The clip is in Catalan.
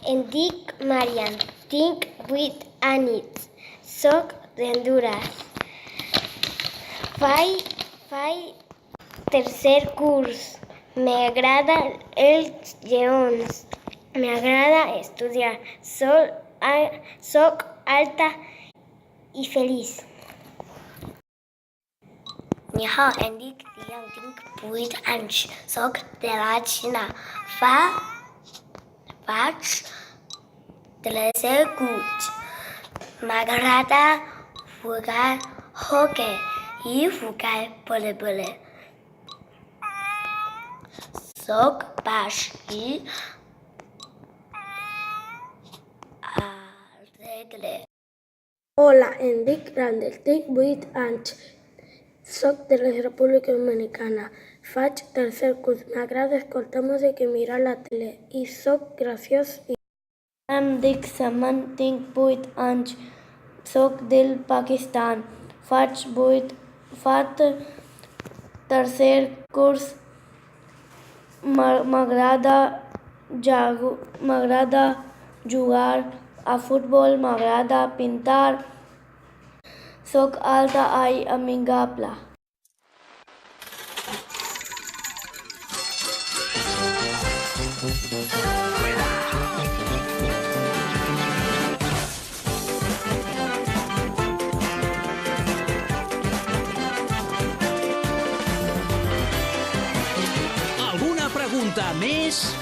Em dic Marian, tinc 8 anys, soc d'Hondures. Faig tercer curs. M'agraden els lleons. M'agrada estudiar. Soc alta i feliç. Ni hao, em dic Liang, tinc 8 anys, soc de la Xina. Faig tercer curs. M'agrada jugar hoquei i jugar voleibol. Soc baix i alegre. Hola, em dic Randall, tinc 8 anys, soc de la República Dominicana. Faig tercer curs. M'agrada escoltar música i mirar la tele i soc graciós. Em dic Saman, tinc 8 anys, soc del Pakistan. Faig tercer curs. M'agrada jugar a futbol, m'agrada pintar. Soc alta i amigable. Alguna pregunta més?